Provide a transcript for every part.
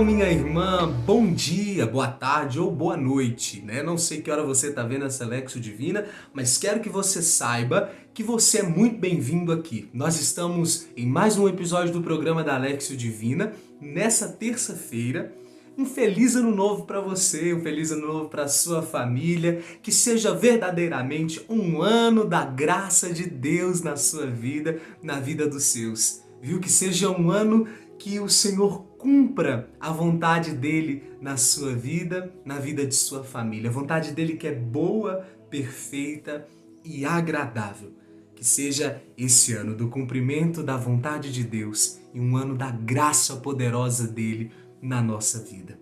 irmão, minha irmã, bom dia, boa tarde ou boa noite, né? Não sei que hora você está vendo essa Lexio Divina, mas quero que você saiba que você é muito bem-vindo aqui. Nós estamos em mais um episódio do programa da Lexio Divina, nessa terça-feira. Um feliz ano novo para você, um feliz ano novo para sua família, que seja verdadeiramente um ano da graça de Deus na sua vida, na vida dos seus. Viu? Que seja um ano que o Senhor cumpra a vontade dele na sua vida, na vida de sua família. A vontade dele que é boa, perfeita e agradável. Que seja esse ano do cumprimento da vontade de Deus e um ano da graça poderosa dele na nossa vida.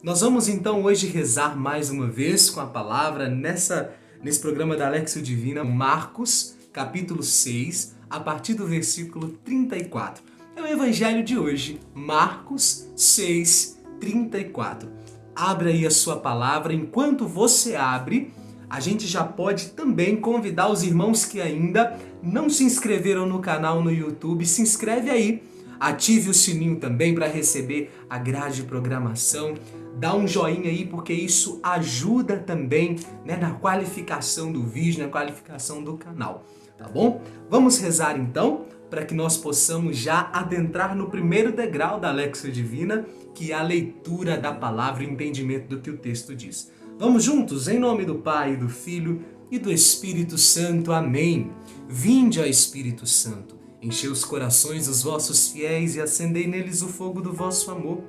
Nós vamos então hoje rezar mais uma vez com a palavra nesse programa da Lexio Divina, Marcos, capítulo 6, a partir do versículo 34. É o evangelho de hoje, Marcos 6, 34. Abra aí a sua palavra. Enquanto você abre, a gente já pode também convidar os irmãos que ainda não se inscreveram no canal no YouTube. Se inscreve aí, ative o sininho também para receber a grade de programação. Dá um joinha aí porque isso ajuda também, né, na qualificação do vídeo, na qualificação do canal, tá bom? Vamos rezar então para que nós possamos já adentrar no primeiro degrau da Lexio Divina, que é a leitura da palavra e o entendimento do que o texto diz. Vamos juntos, em nome do Pai, do Filho e do Espírito Santo. Amém. Vinde, ó Espírito Santo, enchei os corações dos vossos fiéis e acendei neles o fogo do vosso amor.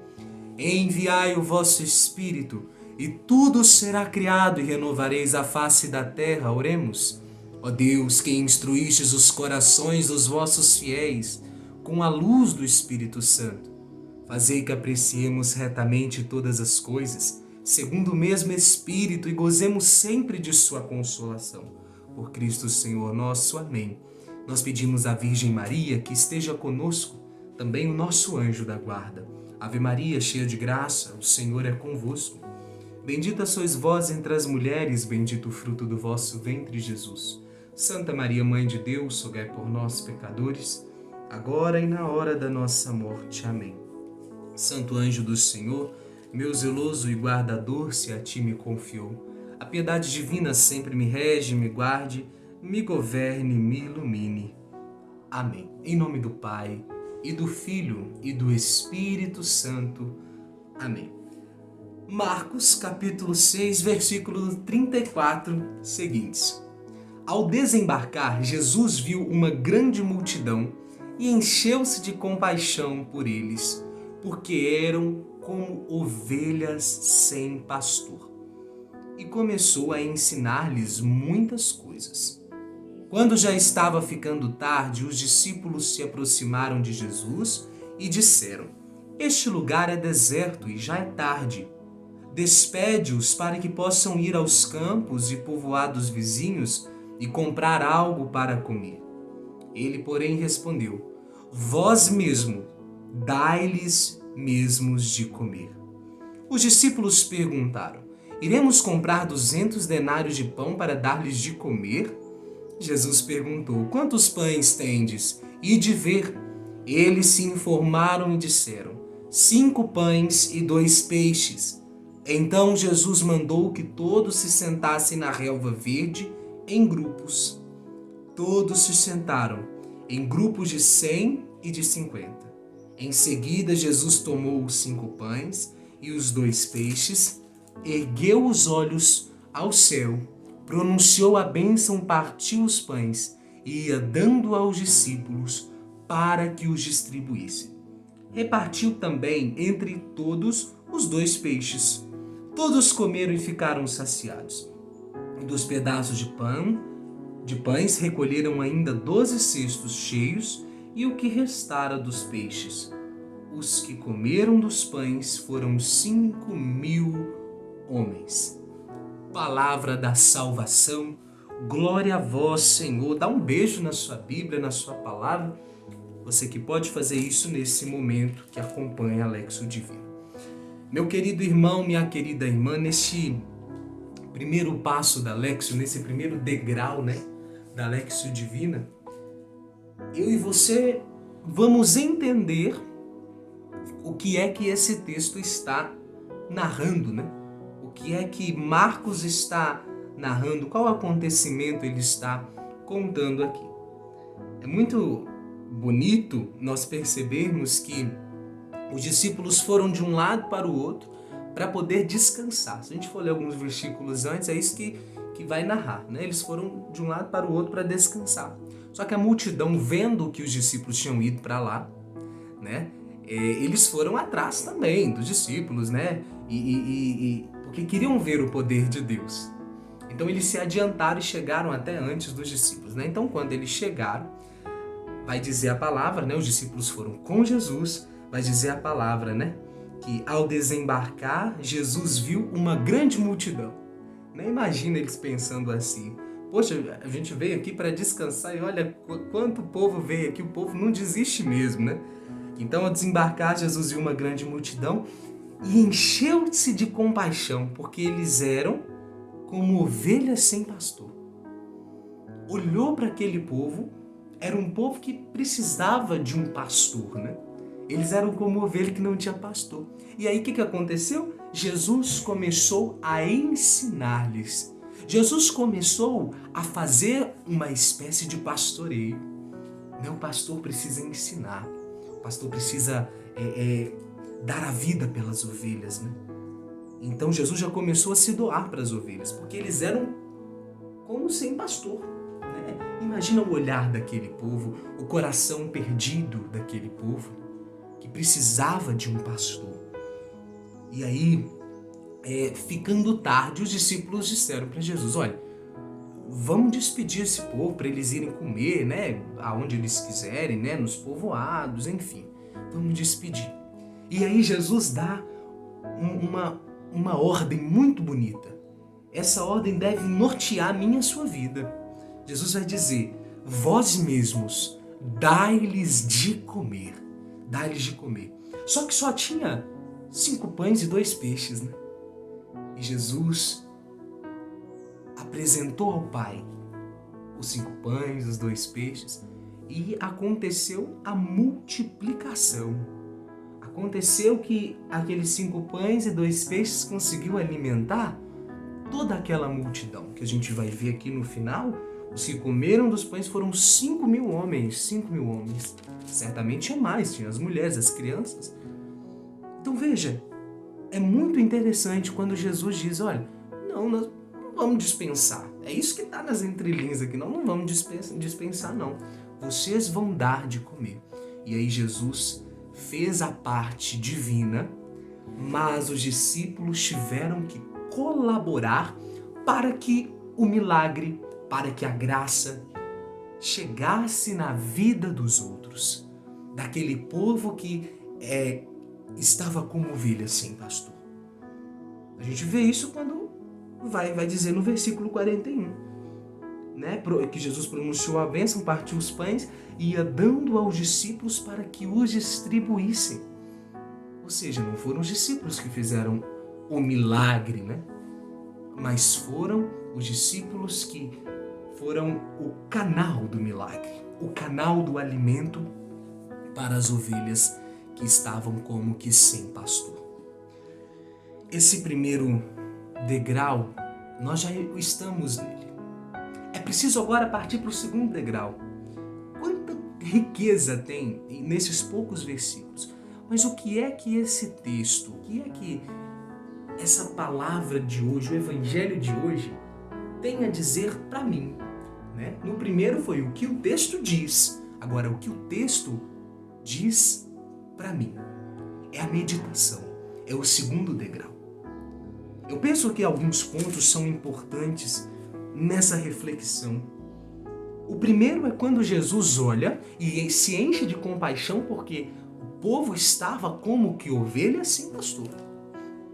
Enviai o vosso Espírito, e tudo será criado, e renovareis a face da terra. Oremos. Ó Deus, que instruístes os corações dos vossos fiéis com a luz do Espírito Santo, fazei que apreciemos retamente todas as coisas, segundo o mesmo Espírito, e gozemos sempre de sua consolação. Por Cristo Senhor nosso. Amém. Nós pedimos à Virgem Maria que esteja conosco, também o nosso anjo da guarda. Ave Maria, cheia de graça, o Senhor é convosco. Bendita sois vós entre as mulheres, bendito o fruto do vosso ventre, Jesus. Santa Maria, Mãe de Deus, rogai por nós, pecadores, agora e na hora da nossa morte. Amém. Santo anjo do Senhor, meu zeloso e guardador, se a ti me confiou, a piedade divina sempre me rege, me guarde, me governe, me ilumine. Amém. Em nome do Pai, e do Filho, e do Espírito Santo. Amém. Marcos, capítulo 6, versículo 34, seguintes. Ao desembarcar, Jesus viu uma grande multidão e encheu-se de compaixão por eles, porque eram como ovelhas sem pastor. E começou a ensinar-lhes muitas coisas. Quando já estava ficando tarde, os discípulos se aproximaram de Jesus e disseram: Este lugar é deserto e já é tarde. Despede-os para que possam ir aos campos e povoados vizinhos e comprar algo para comer. Ele, porém, respondeu: Vós mesmo, dai-lhes mesmos de comer. Os discípulos perguntaram: Iremos comprar 200 denários de pão para dar-lhes de comer? Jesus perguntou: Quantos pães tendes? Ide ver. Eles se informaram e disseram: 5 pães e 2 peixes. Então Jesus mandou que todos se sentassem na relva verde em grupos. Todos se sentaram em grupos de 100 e de 50. Em seguida, Jesus tomou os 5 pães e os 2 peixes, ergueu os olhos ao céu, pronunciou a bênção, partiu os pães e ia dando aos discípulos para que os distribuíssem. Repartiu também entre todos os 2 peixes. Todos comeram e ficaram saciados. Dos pedaços de pães recolheram ainda 12 cestos cheios e o que restara dos peixes. Os que comeram dos pães foram 5.000 homens. Palavra da salvação, glória a vós, Senhor. Dá um beijo na sua Bíblia, na sua palavra. Você que pode fazer isso nesse momento que acompanha a Lexio Divina. Meu querido irmão, minha querida irmã, neste primeiro passo da Lexio, nesse primeiro degrau, né, da Lexio Divina, eu e você vamos entender o que é que esse texto está narrando, né? O que é que Marcos está narrando? Qual acontecimento ele está contando aqui? É muito bonito nós percebermos que os discípulos foram de um lado para o outro para poder descansar. Se a gente for ler alguns versículos antes, é isso que vai narrar, né? Eles foram de um lado para o outro para descansar. Só que a multidão, vendo que os discípulos tinham ido para lá, né? Eles foram atrás também dos discípulos, né? Porque queriam ver o poder de Deus. Então eles se adiantaram e chegaram até antes dos discípulos, né? Então quando eles chegaram, vai dizer a palavra, né? Os discípulos foram com Jesus, vai dizer a palavra, né? Que ao desembarcar, Jesus viu uma grande multidão. Nem imagina eles pensando assim: poxa, a gente veio aqui para descansar e olha quanto povo veio aqui, o povo não desiste mesmo, né? Então, ao desembarcar, Jesus viu uma grande multidão e encheu-se de compaixão, porque eles eram como ovelhas sem pastor. Olhou para aquele povo, era um povo que precisava de um pastor, né? Eles eram como ovelha que não tinha pastor. E aí o que aconteceu? Jesus começou a ensinar-lhes. Jesus começou a fazer uma espécie de pastoreio. O pastor precisa ensinar. O pastor precisa dar a vida pelas ovelhas, né? Então Jesus já começou a se doar para as ovelhas, porque eles eram como sem pastor, né? Imagina o olhar daquele povo, o coração perdido daquele povo, que precisava de um pastor. E aí, ficando tarde, os discípulos disseram para Jesus: olha, vamos despedir esse povo para eles irem comer, né? Aonde eles quiserem, né? Nos povoados, enfim. Vamos despedir. E aí Jesus dá uma ordem muito bonita. Essa ordem deve nortear a minha e a sua vida. Jesus vai dizer: vós mesmos, dai-lhes de comer. Dai-lhes de comer. Só que só tinha 5 pães e 2 peixes, né? E Jesus apresentou ao Pai os 5 pães, os 2 peixes, e aconteceu a multiplicação. Aconteceu que aqueles 5 pães e 2 peixes conseguiu alimentar toda aquela multidão, que a gente vai ver aqui no final. Os que comeram dos pães foram 5.000 homens, 5.000 homens. Certamente tinha mais, tinha as mulheres, as crianças. Então veja, é muito interessante quando Jesus diz: olha, nós não vamos dispensar. É isso que está nas entrelinhas aqui, não vamos dispensar não. Vocês vão dar de comer. E aí Jesus fez a parte divina, mas os discípulos tiveram que colaborar para que o milagre, para que a graça chegasse na vida dos outros, daquele povo que estava como ovelha sem pastor. A gente vê isso quando vai dizer no versículo 41, né? Que Jesus pronunciou a bênção, partiu os pães e ia dando aos discípulos para que os distribuíssem. Ou seja, não foram os discípulos que fizeram o milagre, né? Mas foram os discípulos que foram o canal do milagre, o canal do alimento para as ovelhas que estavam como que sem pastor. Esse primeiro degrau, nós já estamos nele. É preciso agora partir para o segundo degrau. Quanta riqueza tem nesses poucos versículos. Mas o que é que esse texto, o que é que essa palavra de hoje, o evangelho de hoje, tem a dizer para mim, né? No primeiro foi o que o texto diz. Agora, o que o texto diz para mim é a meditação, é o segundo degrau. Eu penso que alguns pontos são importantes nessa reflexão. O primeiro é quando Jesus olha e se enche de compaixão porque o povo estava como que ovelha sem pastor.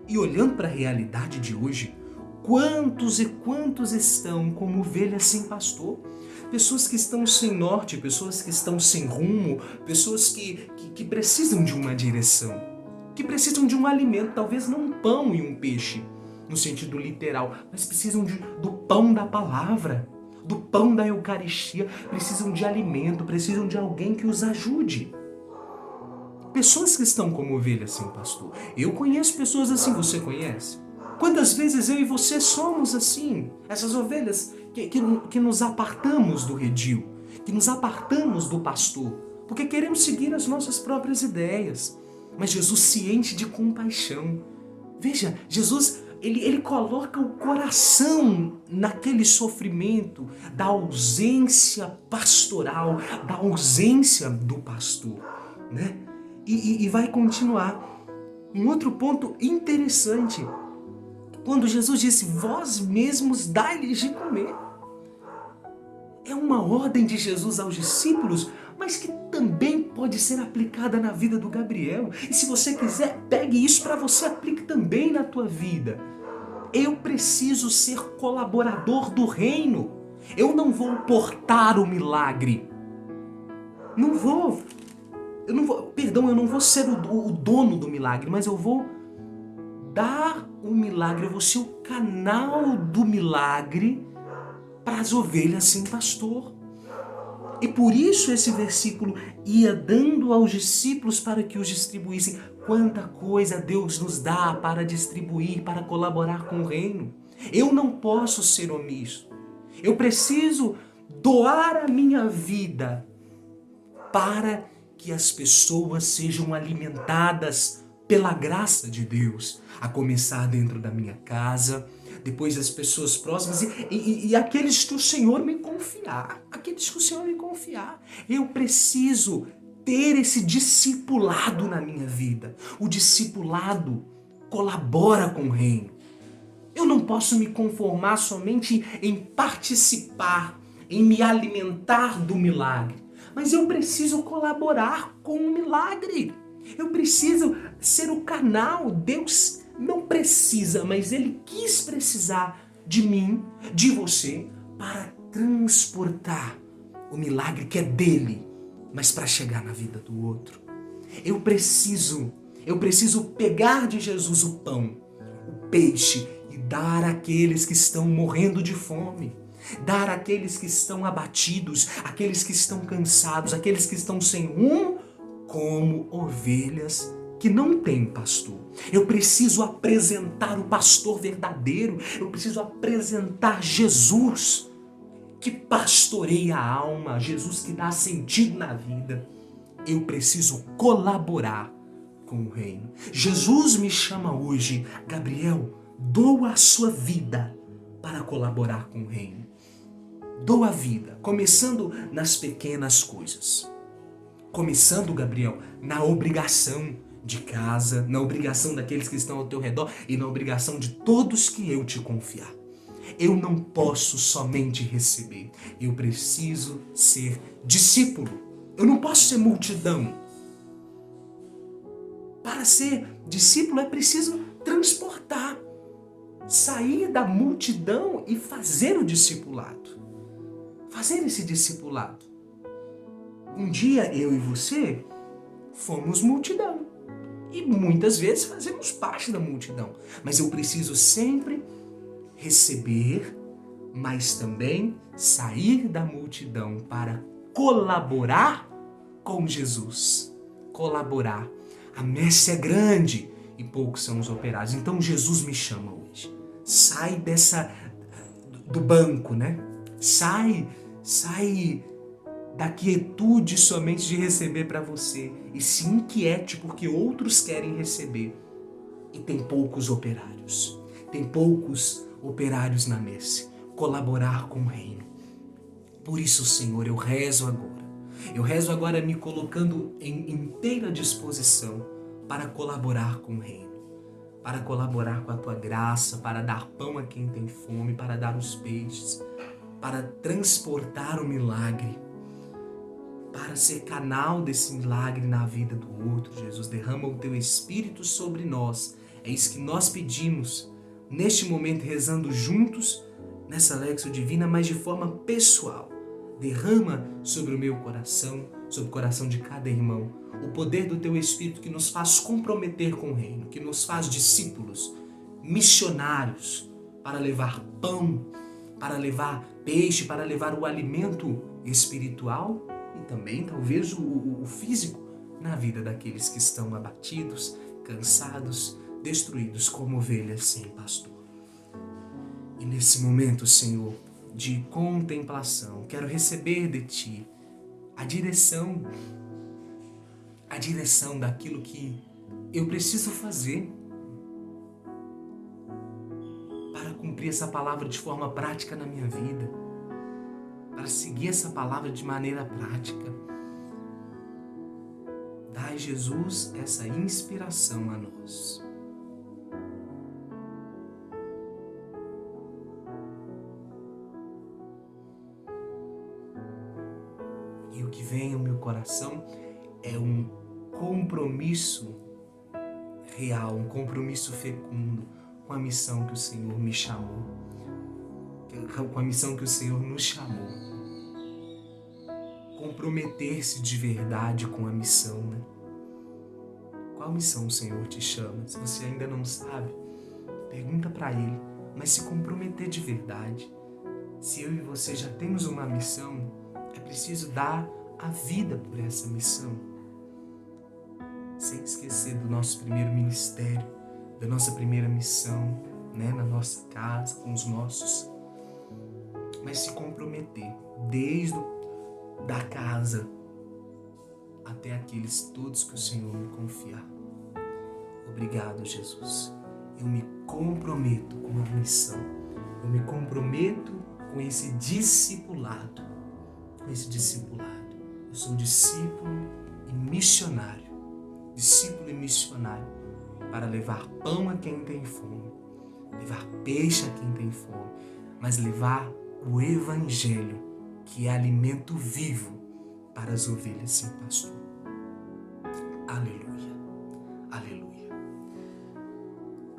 E olhando para a realidade de hoje, quantos e quantos estão como ovelhas sem pastor? Pessoas que estão sem norte, pessoas que estão sem rumo, pessoas que precisam de uma direção, que precisam de um alimento, talvez não um pão e um peixe, no sentido literal, mas precisam do pão da palavra, do pão da Eucaristia, precisam de alimento, precisam de alguém que os ajude. pessoas que estão como ovelhas sem pastor. Eu conheço pessoas assim, você conhece? Quantas vezes eu e você somos assim, essas ovelhas que nos apartamos do redil, que nos apartamos do pastor, porque queremos seguir as nossas próprias ideias. Mas Jesus se enche de compaixão. Veja, Jesus, ele coloca o coração naquele sofrimento da ausência pastoral, da ausência do pastor, né? E vai continuar. Um outro ponto interessante, quando Jesus disse, vós mesmos dai-lhes de comer. É uma ordem de Jesus aos discípulos, mas que também pode ser aplicada na vida do Gabriel. E se você quiser, pegue isso para você, aplique também na tua vida. Eu preciso ser colaborador do reino. Eu não vou portar o milagre. Eu não vou ser o dono do milagre, mas eu vou dar o milagre, eu vou ser o canal do milagre para as ovelhas sem pastor. E por isso esse versículo ia dando aos discípulos para que os distribuíssem. Quanta coisa Deus nos dá para distribuir, para colaborar com o reino. Eu não posso ser omisso. Eu preciso doar a minha vida para que as pessoas sejam alimentadas pela graça de Deus, a começar dentro da minha casa, depois as pessoas próximas e aqueles que o Senhor me confiar, Eu preciso ter esse discipulado na minha vida. O discipulado colabora com o reino. Eu não posso me conformar somente em participar, em me alimentar do milagre, mas eu preciso colaborar com o milagre. Eu preciso ser o canal. Deus não precisa, mas Ele quis precisar de mim, de você, para transportar o milagre que é dele, mas para chegar na vida do outro. Eu preciso pegar de Jesus o pão, o peixe e dar àqueles que estão morrendo de fome. Dar àqueles que estão abatidos, aqueles que estão cansados, aqueles que estão sem rumo, como ovelhas que não têm pastor. Eu preciso apresentar o pastor verdadeiro. Eu preciso apresentar Jesus, que pastoreia a alma, Jesus que dá sentido na vida. Eu preciso colaborar com o reino. Jesus me chama hoje, Gabriel, doa a sua vida para colaborar com o reino. Doa a vida, começando nas pequenas coisas. Começando, Gabriel, na obrigação de casa, na obrigação daqueles que estão ao teu redor e na obrigação de todos que eu te confiar. Eu não posso somente receber, eu preciso ser discípulo. Eu não posso ser multidão. Para ser discípulo é preciso transportar, sair da multidão e fazer o discipulado. Fazer esse discipulado. Um dia eu e você fomos multidão. E muitas vezes fazemos parte da multidão. Mas eu preciso sempre receber, mas também sair da multidão para colaborar com Jesus. Colaborar. A messe é grande e poucos são os operários. Então Jesus me chama hoje. Sai do banco, né? Sai da quietude somente de receber para você e se inquiete porque outros querem receber. E tem poucos operários. Tem poucos operários na messe. Colaborar com o reino. Por isso, Senhor, eu rezo agora. Eu rezo agora me colocando em inteira disposição para colaborar com o reino. Para colaborar com a tua graça, para dar pão a quem tem fome, para dar os peixes, para transportar o milagre, para ser canal desse milagre na vida do outro. Jesus, derrama o teu Espírito sobre nós. É isso que nós pedimos neste momento, rezando juntos nessa Lexio Divina, mas de forma pessoal. Derrama sobre o meu coração, sobre o coração de cada irmão, o poder do teu Espírito que nos faz comprometer com o reino, que nos faz discípulos, missionários, para levar pão, para levar peixe, para levar o alimento espiritual e também talvez o físico na vida daqueles que estão abatidos, cansados, destruídos como ovelhas sem pastor. E nesse momento, Senhor, de contemplação, quero receber de Ti a direção daquilo que eu preciso fazer para cumprir essa palavra de forma prática na minha vida, para seguir essa palavra de maneira prática. Dai, Jesus, essa inspiração a nós. E o que vem ao meu coração é um compromisso real, um compromisso fecundo com a missão que o Senhor me chamou, com a missão que o Senhor nos chamou. Comprometer-se de verdade com a missão, né? Qual missão o Senhor te chama? Se você ainda não sabe, pergunta para Ele, mas se comprometer de verdade. Se eu e você já temos uma missão, é preciso dar a vida por essa missão. Sem esquecer do nosso primeiro ministério, da nossa primeira missão, né? Na nossa casa, com os nossos. Mas se comprometer desde da casa até aqueles todos que o Senhor me confiar. Obrigado, Jesus. Eu me comprometo com a missão. Eu me comprometo com esse discipulado. Eu sou discípulo e missionário. Discípulo e missionário para levar pão a quem tem fome, levar peixe a quem tem fome, mas levar o Evangelho, que é alimento vivo para as ovelhas sem pastor. Aleluia, aleluia.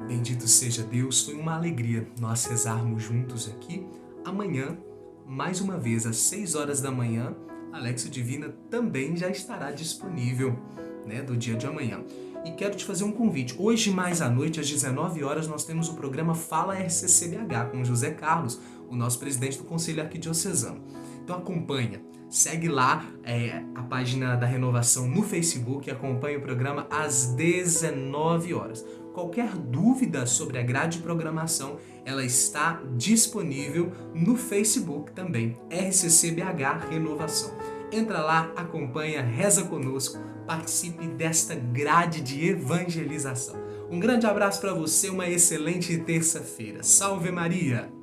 Bendito seja Deus, foi uma alegria nós rezarmos juntos aqui. Amanhã, mais uma vez, às 6 horas da manhã, a Lexio Divina também já estará disponível, né, do dia de amanhã. E quero te fazer um convite. Hoje, mais à noite, às 19 horas, nós temos o programa Fala RCCBH com José Carlos, o nosso presidente do Conselho Arquidiocesano. Então acompanha, segue lá a página da Renovação no Facebook, acompanha o programa às 19 horas. Qualquer dúvida sobre a grade de programação, ela está disponível no Facebook também, RCCBH Renovação. Entra lá, acompanha, reza conosco, participe desta grade de evangelização. Um grande abraço para você, uma excelente terça-feira. Salve Maria!